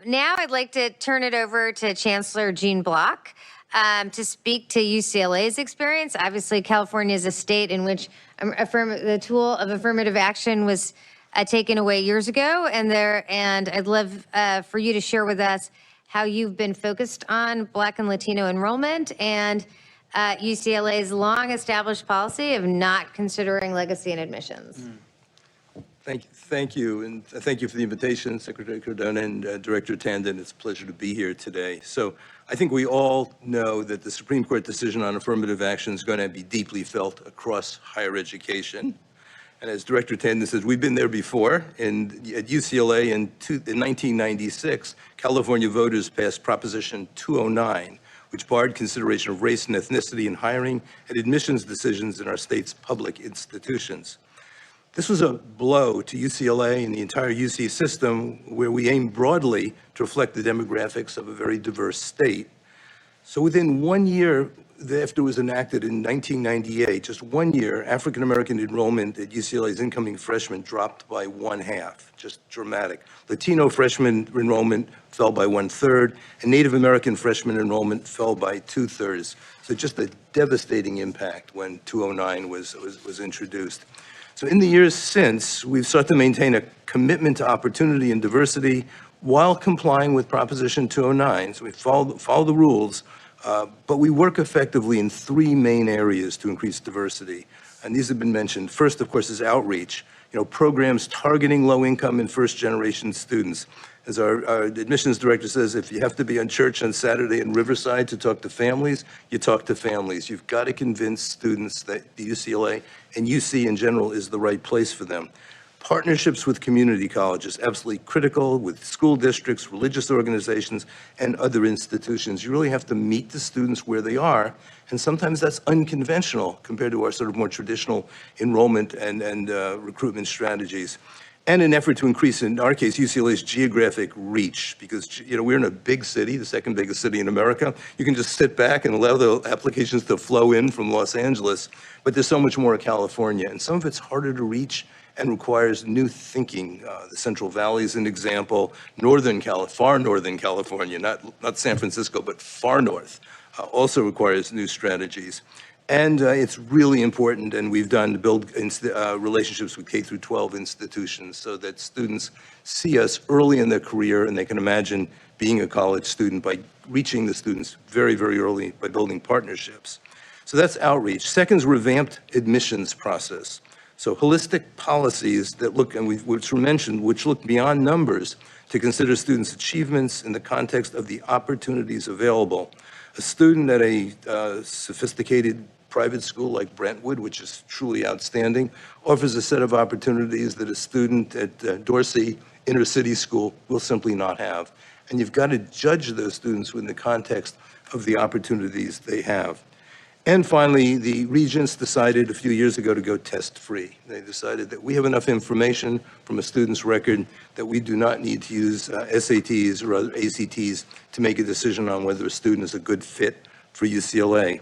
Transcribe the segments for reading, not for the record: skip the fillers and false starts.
Now I'd like to turn it over to Chancellor Jean Block to speak to UCLA's experience. Obviously, California is a state in which the tool of affirmative action was taken away years ago, and I'd love for you to share with us how you've been focused on Black and Latino enrollment and UCLA's long-established policy of not considering legacy in admissions. Thank you, and thank you for the invitation, Secretary Cardona and Director Tandon. It's a pleasure to be here today. So I think we all know that the Supreme Court decision on affirmative action is going to be deeply felt across higher education. And as Director Tandon says, we've been there before. At UCLA in 1996, California voters passed Proposition 209, which barred consideration of race and ethnicity in hiring and admissions decisions in our state's public institutions. This was a blow to UCLA and the entire UC system, where we aim broadly to reflect the demographics of a very diverse state. So within 1 year after it was enacted in 1998, just 1 year, African-American enrollment at UCLA's incoming freshmen dropped by 1/2, just dramatic. Latino freshman enrollment fell by 1/3, and Native American freshman enrollment fell by 2/3. So just a devastating impact when 209 was introduced. So in the years since, we've sought to maintain a commitment to opportunity and diversity while complying with Proposition 209. So we follow the rules, but we work effectively in 3 main areas to increase diversity. And these have been mentioned. First, of course, is outreach. Programs targeting low-income and first-generation students. As our admissions director says, if you have to be on church on Saturday in Riverside to talk to families, you talk to families. You've got to convince students that the UCLA and UC in general is the right place for them. Partnerships with community colleges, absolutely critical, with school districts, religious organizations, and other institutions. You really have to meet the students where they are, and sometimes that's unconventional compared to our sort of more traditional enrollment and recruitment strategies. And an effort to increase, in our case, UCLA's geographic reach, because we're in a big city, the second biggest city in America. You can just sit back and allow the applications to flow in from Los Angeles, but there's so much more in California, and some of it's harder to reach and requires new thinking. The Central Valley is an example. Far northern California, not San Francisco, but far north, also requires new strategies. And it's really important, and we've done to build relationships with K-12 institutions so that students see us early in their career, and they can imagine being a college student by reaching the students very, very early by building partnerships. So that's outreach. Second is revamped admissions process. So holistic policies that look, and which were mentioned, which look beyond numbers to consider students' achievements in the context of the opportunities available. A student at a sophisticated private school like Brentwood, which is truly outstanding, offers a set of opportunities that a student at Dorsey Inner City School will simply not have. And you've got to judge those students within the context of the opportunities they have. And finally, the regents decided a few years ago to go test-free. They decided that we have enough information from a student's record that we do not need to use SATs or other ACTs to make a decision on whether a student is a good fit for UCLA.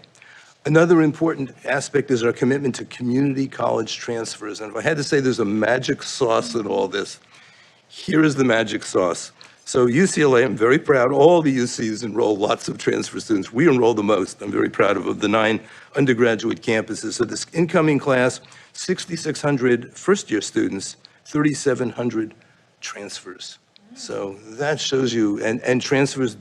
Another important aspect is our commitment to community college transfers. And if I had to say there's a magic sauce in all this, here is the magic sauce. So UCLA, I'm very proud, all the UCs enroll lots of transfer students. We enroll the most. I'm very proud of the 9 undergraduate campuses. So this incoming class, 6,600 first-year students, 3,700 transfers. So that shows you, and transfers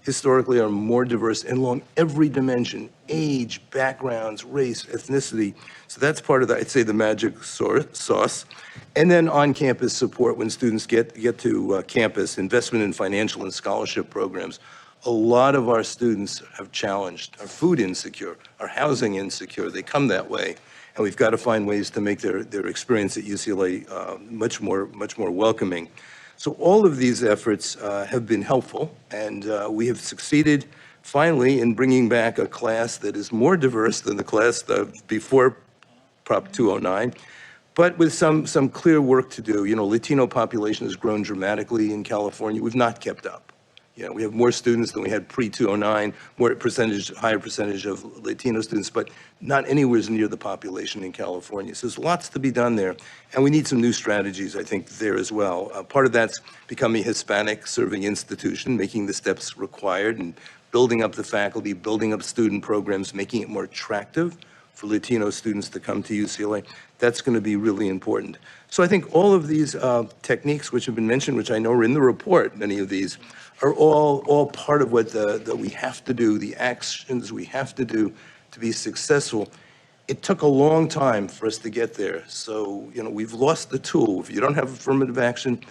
historically are more diverse along every dimension: age, backgrounds, race, ethnicity. So that's part of I'd say, the magic sauce. And then on-campus support when students get to campus, investment in financial and scholarship programs. A lot of our students have challenged, are food insecure, are housing insecure. They come that way, and we've got to find ways to make their experience at UCLA much more welcoming. So all of these efforts have been helpful, and we have succeeded finally in bringing back a class that is more diverse than the class before Prop 209, but with some clear work to do. Latino population has grown dramatically in California. We've not kept up. We have more students than we had pre-209, higher percentage of Latino students, but not anywhere near the population in California. So there's lots to be done there, and we need some new strategies, I think, there as well. Part of that's becoming a Hispanic-serving institution, making the steps required, and building up the faculty, building up student programs, making it more attractive for Latino students to come to UCLA. That's going to be really important. So I think all of these techniques which have been mentioned, which I know are in the report, many of these, are all part of what that we have to do, the actions we have to do to be successful. It took a long time for us to get there. So, we've lost the tool. If you don't have affirmative action,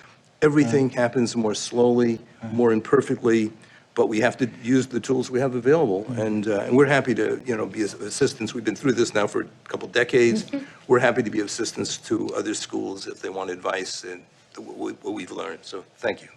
everything happens more slowly, more imperfectly, but we have to use the tools we have available. And we're happy to, be assistants. We've been through this now for a couple decades. We're happy to be assistants to other schools if they want advice and what we've learned. So thank you.